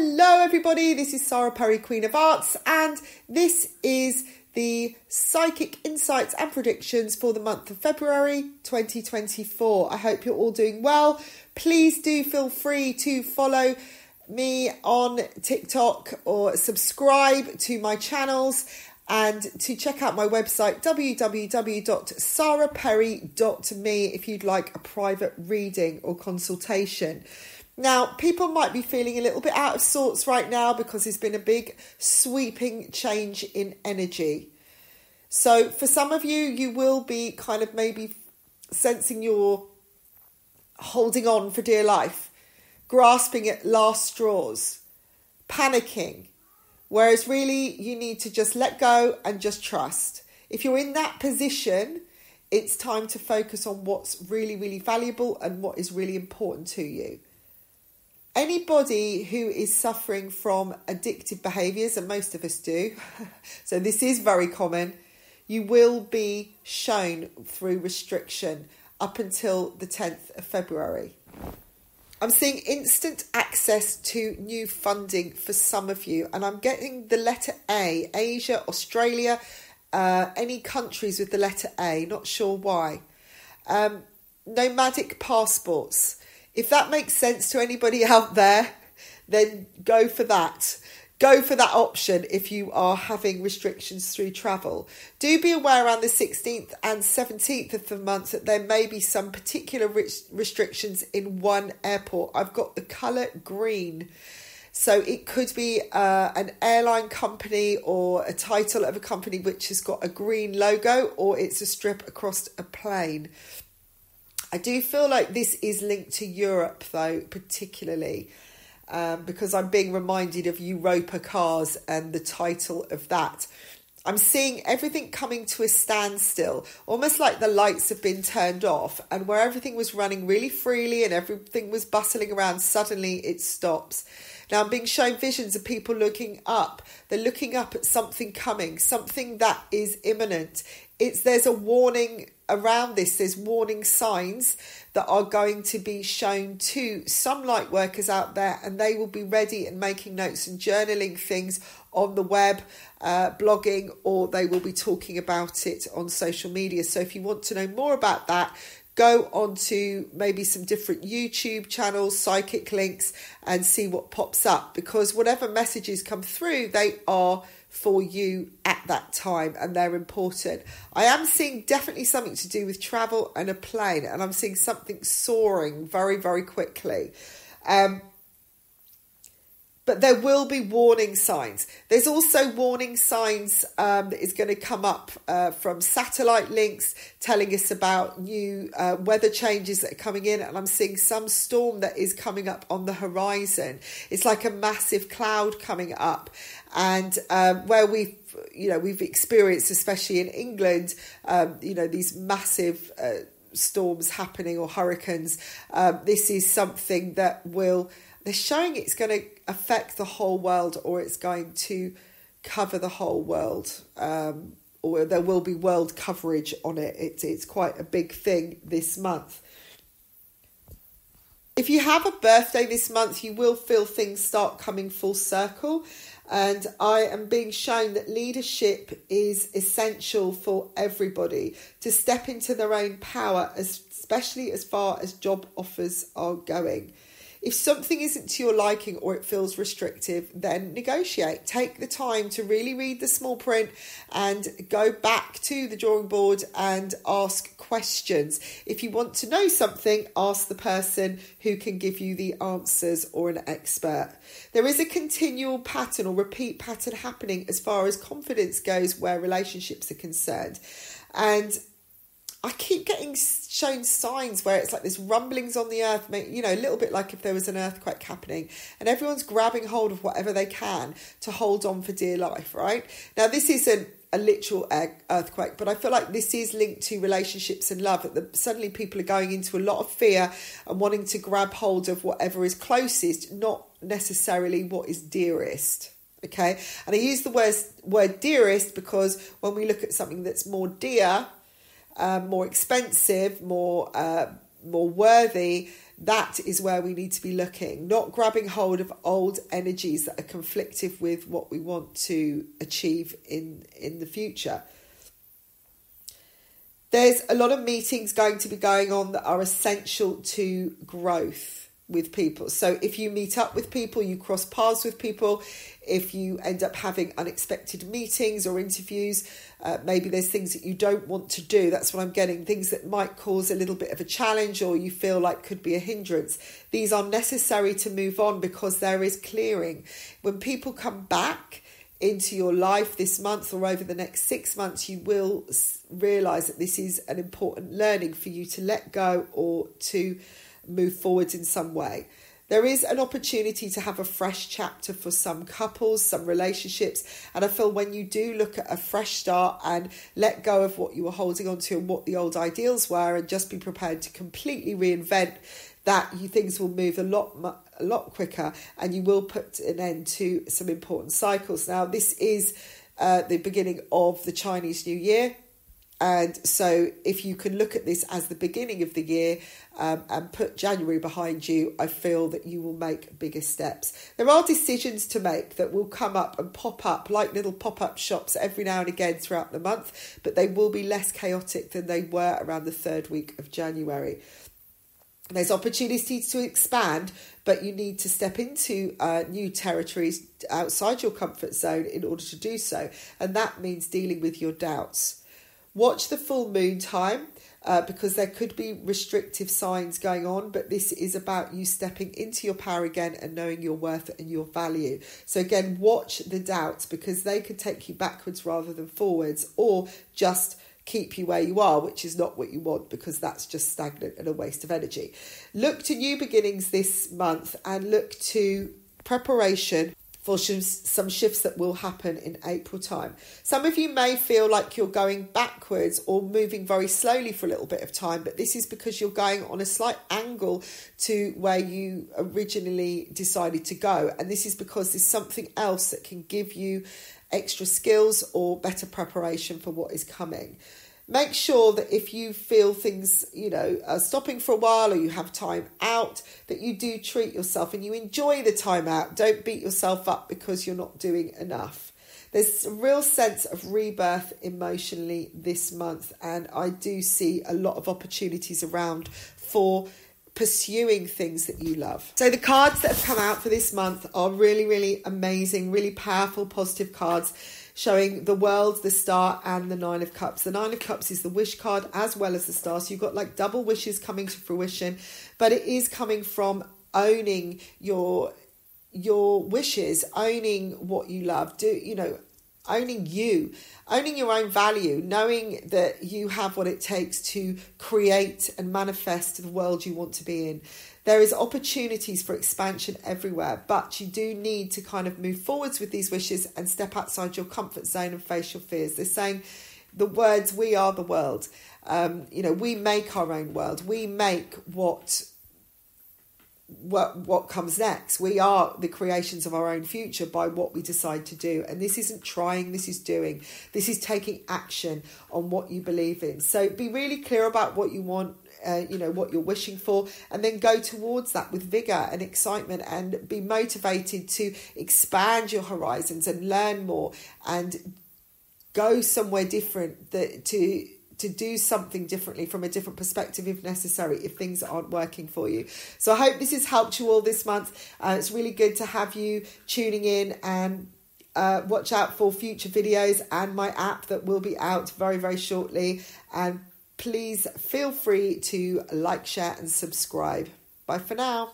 Hello everybody, this is Sara Perry, Queen of Arts, and this is the Psychic Insights and Predictions for the month of February 2024. I hope you're all doing well. Please do feel free to follow me on TikTok or subscribe to my channels and to check out my website www.saraperry.me if you'd like a private reading or consultation. Now, people might be feeling a little bit out of sorts right now because there's been a big sweeping change in energy. So for some of you, you will be kind of maybe sensing you're holding on for dear life, grasping at last straws, panicking, whereas really you need to just let go and just trust. If you're in that position, it's time to focus on what's really, really valuable and what is really important to you. Anybody who is suffering from addictive behaviours, and most of us do, so this is very common, you will be shown through restriction up until the 10th of February. I'm seeing instant access to new funding for some of you, and I'm getting the letter A, Asia, Australia, any countries with the letter A, not sure why. Nomadic passports. If that makes sense to anybody out there, then go for that. Go for that option if you are having restrictions through travel. Do be aware around the 16th and 17th of the month that there may be some particular restrictions in one airport. I've got the colour green. So it could be an airline company or a title of a company which has got a green logo, or it's a strip across a plane. I do feel like this is linked to Europe, though, particularly, because I'm being reminded of Europa Cars and the title of that. I'm seeing everything coming to a standstill, almost like the lights have been turned off, and where everything was running really freely and everything was bustling around, suddenly it stops. Now I'm being shown visions of people looking up. They're looking up at something coming, something that is imminent. There's a warning around this. There's warning signs that are going to be shown to some light workers out there, and they will be ready and making notes and journaling things on the web, blogging, or they will be talking about it on social media. So if you want to know more about that, go on to maybe some different YouTube channels, psychic links, and see what pops up, because whatever messages come through, they are for you at that time and they're important. I am seeing definitely something to do with travel and a plane, and I'm seeing something soaring very, very quickly. But there will be warning signs. There's also warning signs that is going to come up from satellite links telling us about new weather changes that are coming in. And I'm seeing some storm that is coming up on the horizon. It's like a massive cloud coming up. And where we've experienced, especially in England, these massive storms happening, or hurricanes. This is something that they're showing it's going to affect the whole world, or it's going to cover the whole world, or there will be world coverage on it. It's quite a big thing this month. If you have a birthday this month, you will feel things start coming full circle. And I am being shown that leadership is essential for everybody to step into their own power, especially as far as job offers are going. If something isn't to your liking or it feels restrictive, then negotiate. Take the time to really read the small print and go back to the drawing board and ask questions. If you want to know something, ask the person who can give you the answers, or an expert. There is a continual pattern or repeat pattern happening as far as confidence goes where relationships are concerned. And I keep getting shown signs where it's like there's rumblings on the earth, a little bit like if there was an earthquake happening, and everyone's grabbing hold of whatever they can to hold on for dear life, right? Now, this isn't a literal earthquake, but I feel like this is linked to relationships and love. Suddenly people are going into a lot of fear and wanting to grab hold of whatever is closest, not necessarily what is dearest. Okay, and I use the word dearest because when we look at something that's more dear, more expensive, more more worthy, that is where we need to be looking, not grabbing hold of old energies that are conflictive with what we want to achieve in the future. There's a lot of meetings going to be going on that are essential to growth with people. So if you meet up with people, you cross paths with people, if you end up having unexpected meetings or interviews, maybe there's things that you don't want to do. That's what I'm getting. Things that might cause a little bit of a challenge or you feel like could be a hindrance. These are necessary to move on because there is clearing. When people come back into your life this month or over the next 6 months, you will realise that this is an important learning for you to let go or to move forwards in some way. There is an opportunity to have a fresh chapter for some couples, some relationships, and I feel when you do look at a fresh start and let go of what you were holding on to and what the old ideals were and just be prepared to completely reinvent, that things will move a lot quicker and you will put an end to some important cycles. Now, this is the beginning of the Chinese New Year. And so if you can look at this as the beginning of the year and put January behind you, I feel that you will make bigger steps. There are decisions to make that will come up and pop up like little pop-up shops every now and again throughout the month, but they will be less chaotic than they were around the third week of January. There's opportunities to expand, but you need to step into new territories outside your comfort zone in order to do so. And that means dealing with your doubts. Watch the full moon time because there could be restrictive signs going on, but this is about you stepping into your power again and knowing your worth and your value. So again, watch the doubts because they could take you backwards rather than forwards, or just keep you where you are, which is not what you want because that's just stagnant and a waste of energy. Look to new beginnings this month and look to preparation for some shifts that will happen in April time. Some of you may feel like you're going backwards or moving very slowly for a little bit of time, but this is because you're going on a slight angle to where you originally decided to go. And this is because there's something else that can give you extra skills or better preparation for what is coming. Make sure that if you feel things, are stopping for a while or you have time out, that you do treat yourself and you enjoy the time out. Don't beat yourself up because you're not doing enough. There's a real sense of rebirth emotionally this month, and I do see a lot of opportunities around for pursuing things that you love. So the cards that have come out for this month are really, really amazing, really powerful, positive cards, showing the World, the Star, and the Nine of Cups. The Nine of Cups is the wish card as well as the Star. So you've got like double wishes coming to fruition, but it is coming from owning your wishes, owning what you love, owning you, owning your own value, knowing that you have what it takes to create and manifest the world you want to be in. There is opportunities for expansion everywhere, but you do need to kind of move forwards with these wishes and step outside your comfort zone and face your fears. They're saying the words, we are the world. We make our own world. We make what comes next. We are the creations of our own future by what we decide to do. And this isn't trying, this is doing. This is taking action on what you believe in. So be really clear about what you want, what you're wishing for, and then go towards that with vigor and excitement and be motivated to expand your horizons and learn more and go somewhere different, to do something differently from a different perspective if necessary, if things aren't working for you. So I hope this has helped you all this month. It's really good to have you tuning in, and watch out for future videos and my app that will be out very, very shortly. And please feel free to like, share and subscribe. Bye for now.